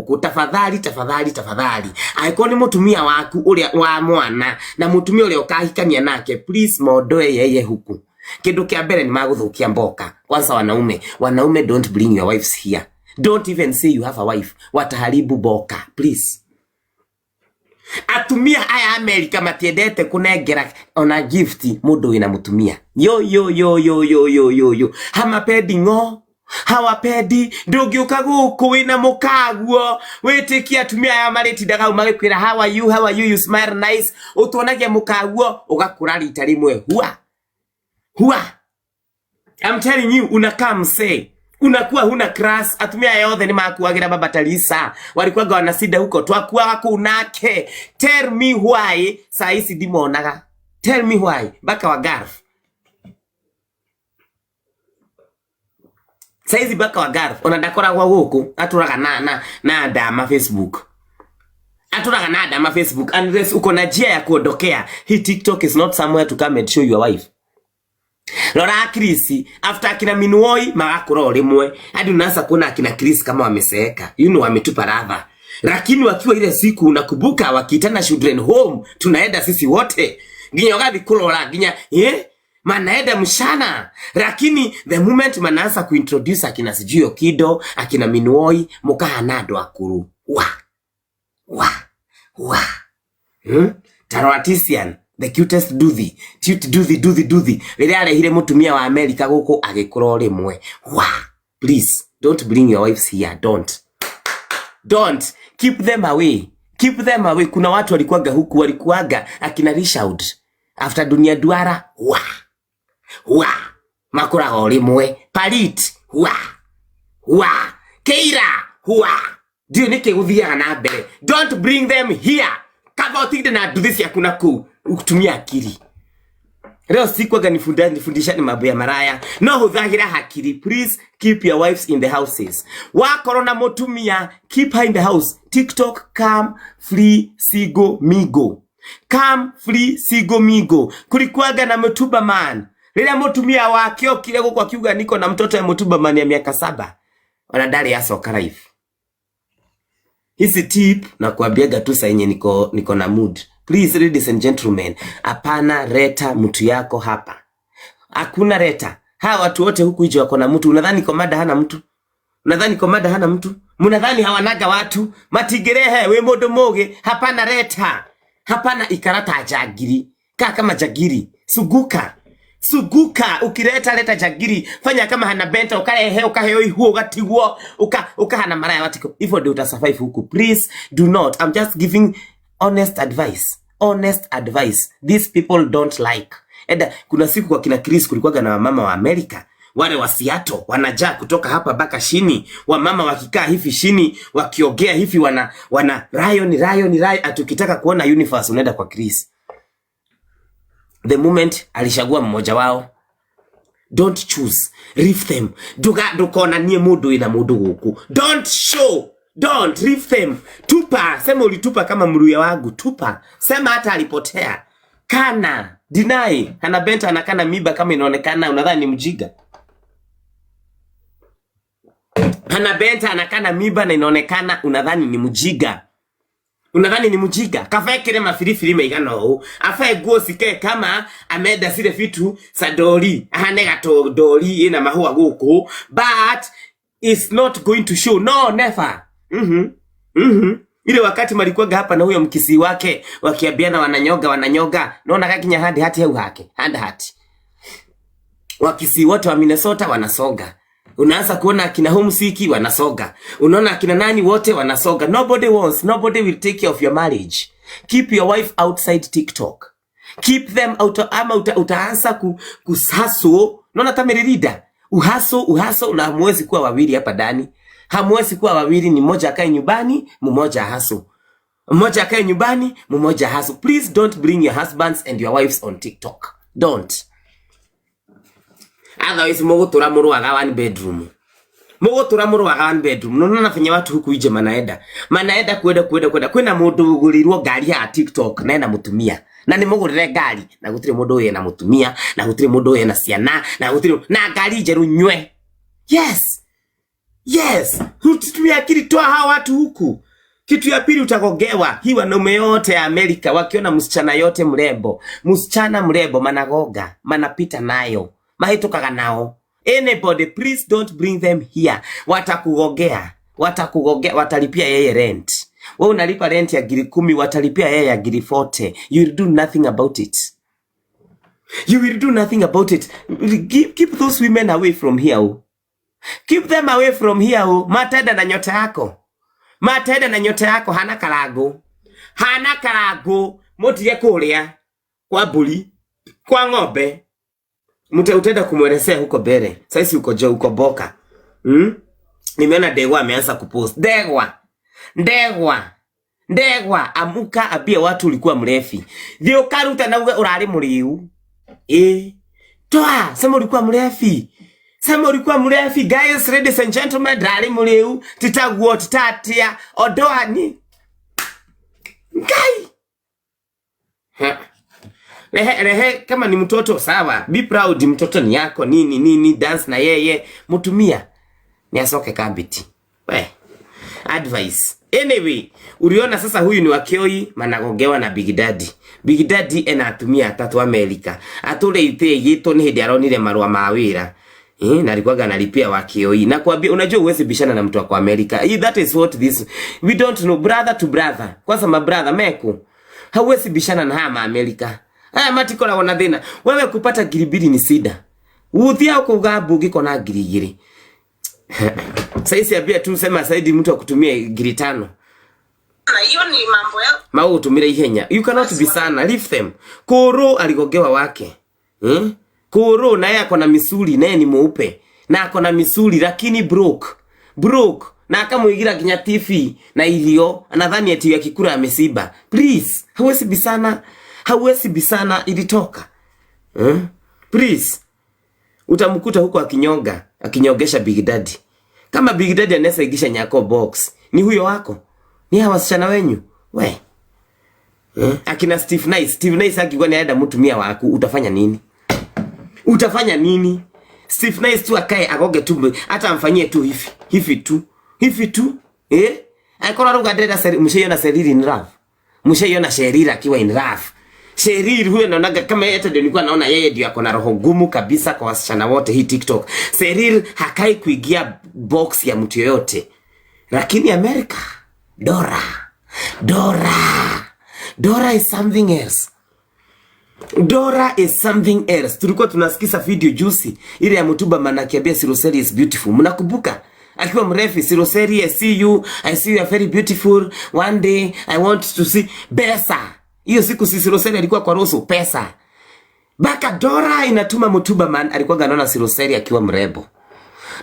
guku tafadhali aiko ni mutumia waku uria wa mwana na mutumia uria ukahikania nake please mondoe yeye huku. Kindu kia mbere ni maguthukia mboka. Kwanza wanaume don't bring your wives here. Don't even say you have a wife. Wataharibu boka please. Atumia aya Amerika matiendete kunengera ona gift mundu wina mutumia. Yo. Hamapendi ngo. Hawapendi ndungiuka guku wina mukaguo witikia atumia aya maritindaga magikwira how are you you smile nice utonagia mukaguo ugakura rita rimwe hua. I'm telling you unakaa msee unakuwa huna class. Atumia yothe ni makuagira baba Talisa walikuwa wanasida huko twakuwa wako unake. Tell me why saisi dimonaga. Tell me why baka wa garf saizi baka wa garf onadakora kwa guku aturaga na dama Facebook. Aturaga na dama Facebook unless uko na njia ya kuondokea. Hii TikTok is not somewhere to come and show your wife. Lora Krisi after akina Minuoi magakura rimwe hadi unaanza kuona akina Chris kama wameseeka wametupa radha. Lakini wakiwa ile siku unakumbuka wakiitana children home tunaenda sisi wote nginya gathi kulora nginya manaenda mshana. Lakini the moment manaanza kuintroduce akina Sijuyo Kido akina Minuoi mukahana ndo akuru Tarawatisian the cutest duthi rire arehire mutumia wa America guku agikura rimwe. Please don't bring your wives here. Don't keep them away. Kuna watu walikuaga akina Rishaud after Dunia Duara makura rimwe Parit Keira dio nike guthiaga na mbere. Don't bring them here. Kaba utigide na duthi ya kuna kutumia akili. Leo sikwaga nifundisha ni mambo ya maraya. No hudhagira hakiri. Please keep your wives in the houses. Wakoro na mutumia keep her in the house. TikTok come free sigo migo. Kulikuwaga na Mutuba man. Lila mutumia wake okile kwa kiuga niko na mtoto ya Mutuba man ya miaka 7. Wanadari ya soka life. Hizi tip na kuambiaga tu saa yenye niko na mood. Please ladies and gentlemen, apana reta mtu yako hapa. Hakuna reta. Hawa watu wote huku hicho wako na mtu. Unadhani komada hana mtu? Munadhani hawanaga watu? Matigerehe we modo moge. Hapana reta. Hapana ikarata jagiri. Kama jagiri. Suguka ukireta leta jagiri. Fanya kama hana benta ukaheo huo gatiguo ukahana maraya watiko. Ifo ndio utasurvive huku. Please do not. I'm just giving honest advice. These people don't like. Eda kuna siku kwa kina Chris kulikuwaga na mama wa Amerika wale wa Seattle wanajaa kutoka hapa baka shini. Wamama wakikaa hivi shini wakiogea hivi wana Ryan atukitaka kuona universe unaenda kwa Chris. The moment alishagua mmoja wao. Don't choose. Leave them. Dukona nie mudu ina mudu huku. Don't leave them. Tupa. Sema ulitupa kama mruya wangu. Tupa. Sema hata alipotea. Kana. Deny. Hana benta anakana miba kama inaonekana. Unadhani ni mjiga. Hana benta anakana miba na inaonekana. Unadhani ni mjiga. Kafae kire mafirifiri meigana huu. Afae guo sike kama ameda sile fitu sa doli. Ahanega to doli ina mahua guku. But it's not going to show. No, never. Ile wakati malikuwaga hapa na huyo mkisi wake wakiabiana wananyoga naona kakinya hati heu hake hati wakisi wote wa Minnesota wanasoga. Unaanza kuona akina Homesiki wanasoga. Unaona akina nani wote wanasoga. Nobody will take care of your marriage. Keep your wife outside TikTok. Keep them out. Ama utaanza kusaso. Unaona tameririda uhaso na hamwezi kuwa wawili hapa ndani. Hamwezi kuwa wawili, ni mmoja akae nyumbani, mmoja haso. Please don't bring your husbands and your wives on TikTok. Don't. Otherwise mugutura muruaga one bedroom. Nona nafanya watu huku ije manaenda kwenda. Kwena mundu gurirwo ngari ya TikTok naenda mutumia. Na ni mugurire ngari na gutire mundu ye na mutumia, na gutire mundu ye na ciana, na gutire na ngari jeru nywe. Yes. Yes, tumia akili, toa hawa watu huku. Kitu ya pili utagogewa. Hii wanaume yote ya Amerika wakiona msichana yote mrembo, msichana mrembo managoga, manapita nayo, mahitukaga nao. Anybody, please don't bring them here. Watakugogea, watalipia yeye rent. Wewe unalipa rent ya $10,000, watalipia yeye ya $40. You will do nothing about it. You will do nothing about it. Keep those women away from here. Keep them away from here. Matenda na nyota yako. Matenda na nyota yako hana karago. Hana karago. Motige kuria kwa buli, kwa ng'ombe. Utenda kumwelezea huko bere. Sasa uko jo, uko boka. Nimeona Ndegwa ameanza kupost. Ndegwa amuka abia watu ulikuwa mrefi. Thio karuta na urari muriu. Toa, sema ulikuwa mrefi. Sema ulikuwa mrefi, guys, ladies and gentlemen, drari muriu, titaguo, titatia, odoani. Ngai. Lehe, kama ni mtoto, sawa. Be proud, mtoto ni yako, nini, dance na yeye, mutumia. Ni asoke kabiti. Advice. Anyway, uliona sasa huyu ni Wakioi managogewa na Big Daddy. Big Daddy atumia 3 Amerika. Atule ite gitu ni hidi aronire marua mawira. Na alikuwa analipia Wakioi. Na kuambia unajua uwezi bishana na mtu wa Amerika. That is what this. We don't know, brother to brother. Kwanza my brother meku. Hauwezi bishana na haya Amerika. Haya matiko la wanadhina. Wewe kupata giribiri ni sida. Uthia uko gabu giko na girigiri. Sasa abia tu sema saidi mtu akutumia $5. Na hiyo ni mambo ya mau utumire ihenya. You cannot be sana, leave them. Kuro aligogewa wake. Kuro naye ako na misuli, naye ni mweupe. Na ako na misuli lakini broke. Na akamuigira kinya TV na ilio anadhani eti akikura amesiba. Please, hauwezi bisana ilitoka. Please. Utamkuta huko akinyogesha Big Daddy. Kama Big Daddy anaweza igisha nyako box, ni huyo wako. Ni hawa wasichana wenyu. Akina Steve Nice akikuwa anaenda mtumia wako, utafanya nini? Steve Nice tu akae agoge tu, hata amfanyie tu hivi tu. Akora ruga dada mshayiona Seriri in love. Mshayiona Sherira akiwa in love. Sheriri huyo naonaga kama yeye ndio nilikuwa naona yeye ndio ako na roho ngumu kabisa kwa wasichana wote hii TikTok. Sheriri hakai kuigia box ya mtu yoyote. Lakini America, Dora is something else. Tulikuwa tunasikisa video juicy ile ya Mutuba manakiambia Siroseri is beautiful. Mnakumbuka? Akiwa mrefi, Siroseri, I see you are very beautiful. One day I want to see Besa. Hiyo siku Siroseri alikuwa kwa Roso pesa. Baka Dora inatuma Mutuba man alikuwa anaona Siroseri akiwa mrembo.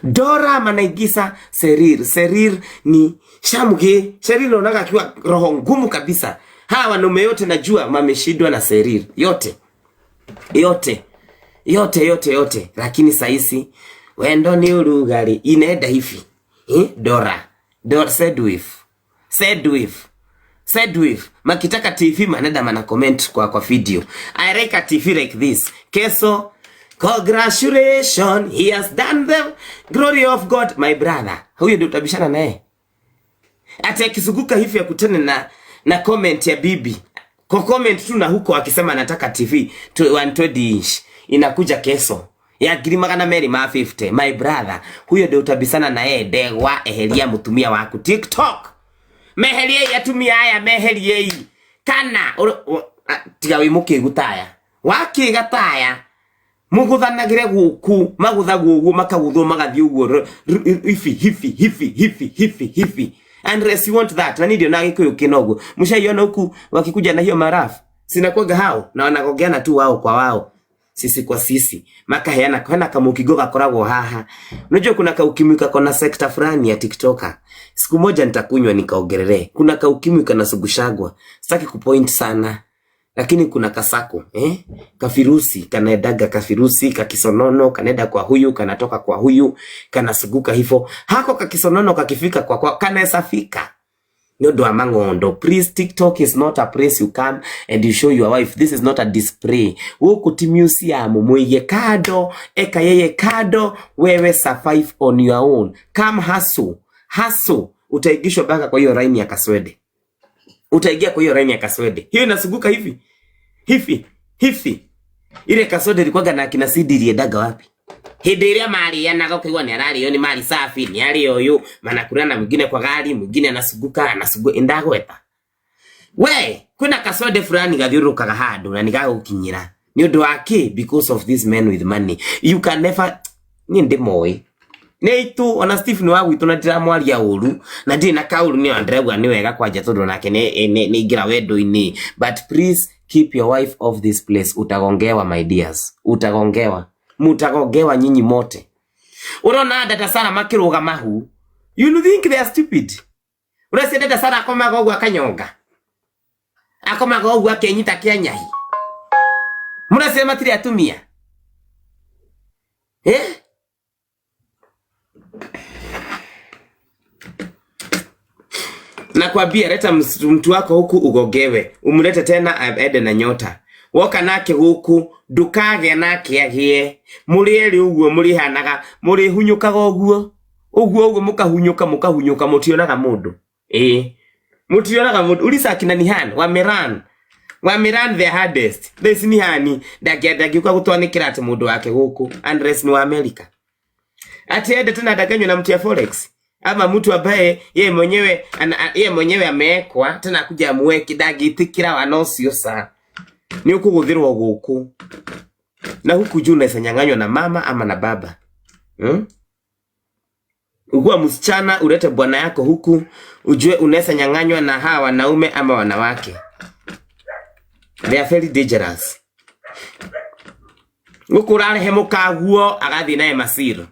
Dora manaigisa Serir ni Shamuge. Serir naonaga akiwa roho ngumu kabisa. Hawa wanaume yote najua mameshidwa na Serir. Yote. Lakini saisi wendo ni urugari inaenda hivi. Dora said with makitaka TV manada mana comment kwa video. I like a TV like this. Keso, congratulations, he has done the glory of God, my brother. Huyo ndio utabishana naye. Ati akizunguka hivi ya kutana na comment ya bibi. Kwa comment tu na huko akisema anataka TV 120 inch. Inakuja Keso ya $50 50. My brother, huyo ndio utabishana na yeye. Ndegwa eheria mutumia waku TikTok. Meherie yatumia aya meherie kana tiga wimuke gutaya wakigataya muguthanagire guku magutha gugu makagutho magathi uguo hifi unless you want that. Na ndio na gikuyu kinogo mshaiona huku wakikuja na hiyo marafu sinakuaga hao na wanagogeana tu wao kwa wao, sisi kwa sisi makaheana kana kama ukigoga koragwo haha. Unajua kuna kaukimwi kona sekta fulani ya TikToker. Siku moja nitakunywa nikaogerere. Kuna kaukimwi kana sugushagwa. Sitaki kupoint sana. Lakini kuna kasako, kafirusi, kanaedaga kafirusi, kakisonono, kaneda kwa huyu, kanatoka kwa huyu, kanasuguka hivyo. Hako kakisonono kakifika kwa kanaweza fika. Nyodo amangondo. Please, TikTok is not a place you come and you show your wife. This is not a display. Ukuti museum, muige kado, eka yeye kado, wewe survive on your own. Come hustle. Hustle. Utaigishwa baka kwa hiyo raini ya Kaswede. Utaigia kwa hiyo raini ya Kaswede. Hiyo inasuguka hivi. Hivi. Ile Kaswede ilikuwa na akina Sidi iliendaga wapi? Hĩndĩ ĩrĩa mari yanaga kũigua nĩ ararĩo nĩ mari safi nĩ arĩ ũyũ manakurana mwingine kwa gari mwingine anasuguka indagweta we kuna Kaswede fulani gathiũrũkaga handũ na nĩgagũkinyĩra nĩ ũndũ wake because of these men with money. You can never ni ndĩmoĩ neitu ona Steve ni wagwitũ na ndiramwaria ũru na ndĩ na kaũru nĩ andregwa nĩ wega kwanja tondũ nake nĩ ingira wendo-inĩ. But please keep your wife off this place. Utagongewa my dears, utagongewa. Mutagogewa nyinyi mote. Urona data Sara makiruga mahu. You think they are stupid? Urase data Sara akomaga ogwa kanyonga. Akomaga ogwa kenyita kianyahi. Murase matiri atumia. Nakwambia leta mtu wako huku ugogewe. Umulete tena ede na nyota. Woka nake huku ndukage nake agie murieri uguo murihanaga muri hunyukaga uguo mukahunyuka mutionaga mundu mutionaga mundu ulisa kina ni han wa Miran the hardest this ni hani ndagiuka gutwanikira ati mundu wake huku Andres ni wa America ati ende tena daganywa na mtu ya forex ama mtu ambaye yeye mwenyewe amewekwa tena kuja muweki dagitikira wanocio saa ni ukuguthirwo guku na huku juu unasanyanganywa na mama ama na baba. Ugua msichana ulete bwana yako huku ujue unasanyanganywa na hawa wanaume ama wanawake. They are very dangerous. Ukurare mukaguo agathi nae masiro.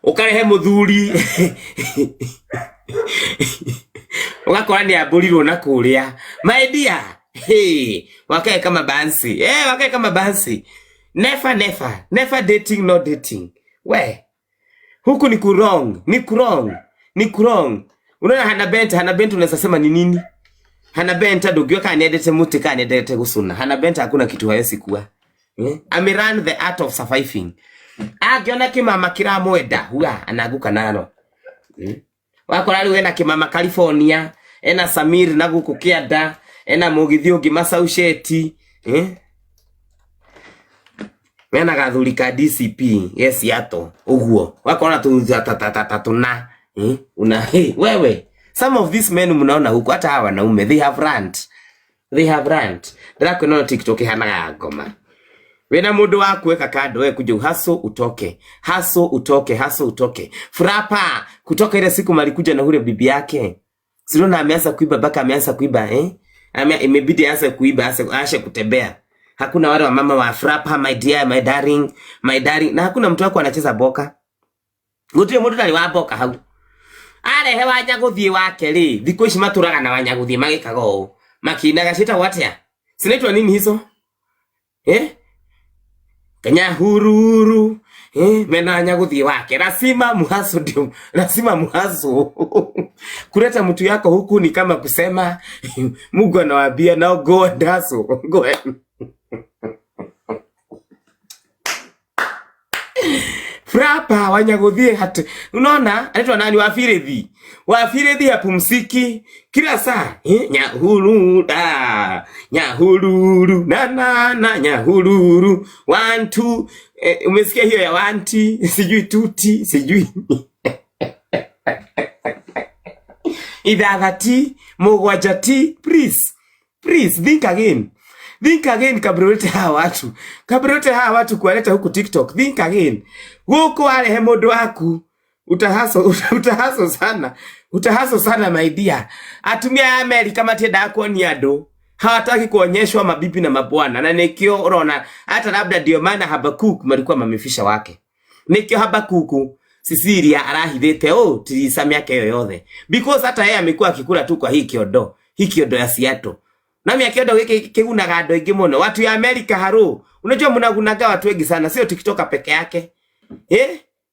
Ukarehe muthuri. Ugakora ni aburirwo na kuria. My dear. Wakae kama bansi. Wakae kama bansi. Never dating, no dating. We. Huku ni kurong. Unaona Hannah Bent unaweza sema ni nini? Hannah Bent adogiwa kanedete muti kanedete gusuna. Hannah Bent hakuna kitu hawezi kuwa. Amiran the art of surviving. Agiona kimama kiramwenda huwa anaguka nano. Wakora riwe na kimama California, ena Samir na guku Kianda. Ena mugithio gimasausheti mena gathuri ka DCP yes yato uguo wakona tatuna una wewe some of these men mnaona huko hata hawa wanaume they have rant ndako no TikTok hanaga ngoma wena mundu wa kuweka kado wewe kuja utoke Frapa kutoka ile siku malikuja na ule bibi yake siliona ameanza kuiba baka ameanza kuiba imebidi aanze kuiba aashe kutembea. Hakuna wale wa mama wa Frapa my dear my darling na hakuna mtu wako anacheza boka. Gutire mundu tari wa boka hau. Arehe wanyaguthie wake ri thikũ ici maturaga na wanyaguthie magikaga ũũ. Makinaga cita watia. Sinaitwa nini hizo? Kenya hururu. Mena wanyaguthie wake. Lazima muhaso. Kuleta mtu yako huku ni kama kusema Mungu anawaambia now go and hustle. Go ahead. Frapa wanyaguthie hatu. Unaona anaitwa nani Wafirethi hapumsiki kila saa. Nyahururu na nyahururu 1 2 umesikia hiyo ya wanti sijui tuti sijui idagati mogwajati please think again kabrote hawa watu kualeta huku TikTok. Think again huko wale mundu waku utahaso sana my dear. Atumia ya Amerika matienda kuoni andu hawataki kuonyeshwa mabibi na mabwana na nikio unaona hata labda ndio maana Habakkuk malikuwa mamefisha wake. Nikio Habakkuk Sisiria arahithite tirisa miaka yoyothe because hata yeye amekuwa akikula tu kwa hii kiodo ya Seattle. Na miaka kiodo kigunaga andu ingi muno. Watu ya Amerika haro. Unajua mnagunaga watu wengi sana, sio TikTok peke yake.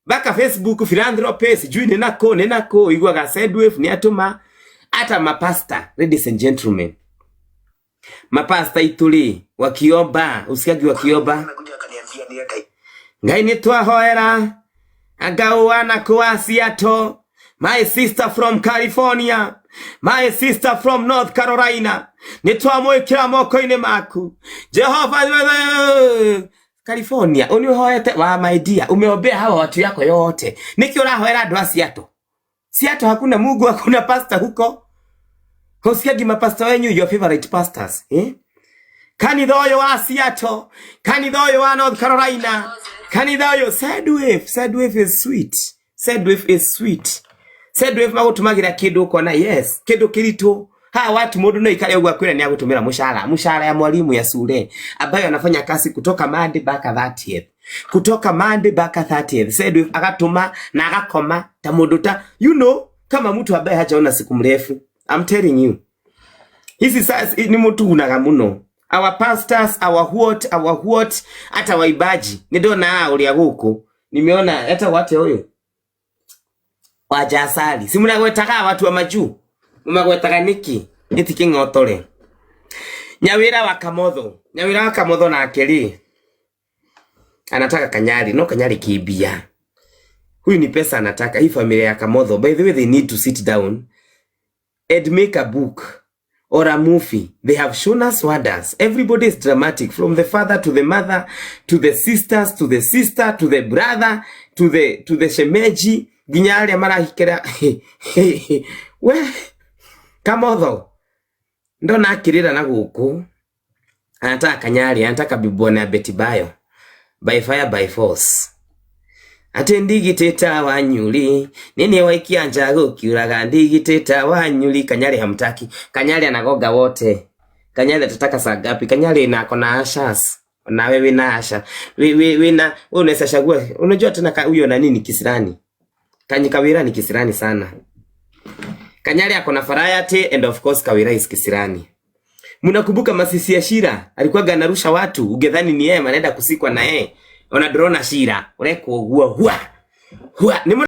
Baka Facebook philanthropy sijui ninako igwaga Sedwave ni atuma Hata mapasta, ladies and gentlemen, mapasta ituli wakiomba, usikiagi wakiomba, Ngai nitwahoera agawana kwa Seattle, my sister from California, my sister from North Carolina, nitwamwikira moko-ini maku Jehova California, unihoete wa my dear, umeombea hawa watu yako yote. Niki urahoera andu a Seattle hakuna Mungu, hakuna pastor huko. Usikiagi mapasta wenyu, your favorite pastors, kanitha uyu wa Seattle, kanitha uyu wa North Carolina, kanitha uyu Sadwave is sweet. Sadwave is sweet. Sadwave magutumagira kindu ukona yes, kindu kiritu. Watu mundu no ikale ugwa kwira ni agutumira mushara ya mwalimu ya shule ambayo anafanya kazi kutoka Monday mpaka 30th. Kutoka Monday mpaka 30th. Sadwave agatuma na agakoma ta mundu ta kama mtu ambaye hajaona siku mrefu. I'm telling you. Hizi sasa ni mtu unaga muno. Our pastors, our what, hata waibaji. Nidona ulia guku. Nimeona hata watu huyo wajasali. Si mnagwetaka watu wa majuu. Mumagwetaka niki. Iti kingotore. Nyawira wa Kamotho na akeli. Anataka Kanyari. No Kanyari kibia. Huyu ni pesa anataka. Hii familia ya Kamotho. By the way, they need to sit down and make a book or a movie. They have shown us wonders. Everybody is dramatic, from the father to the mother, to the sisters, to the sister, to the brother, to the shemeji. Ginyali amara hikera. We Kamotho ndo nakirira na guku. Anataka Kanyari, anataka bibone ya Betty Bayo. By fire by force. Ate ndigiteta wanyuli. Nini waikia njago kiuraga ndigiteta wanyuli. Kanyari hamtaki. Kanyari anagoga wote. Kanyari atataka saa gapi? Kanyari na kona ashas. Na wewe na asha. Wewe na unaweza chagua. Unajua tena huyo na nini kisirani. Kawira ni kisirani sana. Kanyari akona variety and of course Kawira is kisirani. Mnakumbuka Masisi ya Shira alikuwa ganarusha watu ugedhani ni yeye anaenda kusikwa na yeye. Ona drona Shira ureko huwa